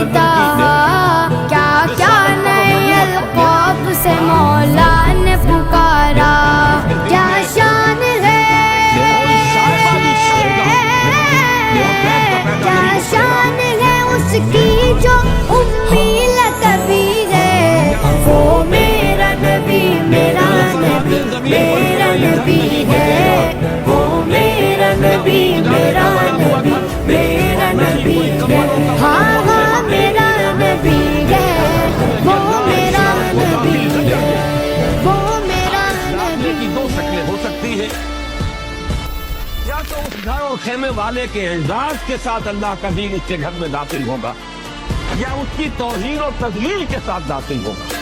خریدا کیا کیا نئے القاب سے مولا نے پکارا کیا شان ہے کیا شان ہے اس کی جو امی لقبی ہے وہ میرا نبی میرا نبی میرا نبی ہے وہ میرا نبی میرا نبی میرا نبی ہے ہاں ہاں میرا نبی ہے وہ میرا نبی ہے وہ میرا نبی کی دو شکلیں ہو سکتی ہے یا تو اس گھر اور خیمے والے کے اعزاز کے ساتھ اللہ کا دین اس کے گھر میں داخل ہوگا یا اس کی توہین اور تذلیل کے ساتھ داخل ہوگا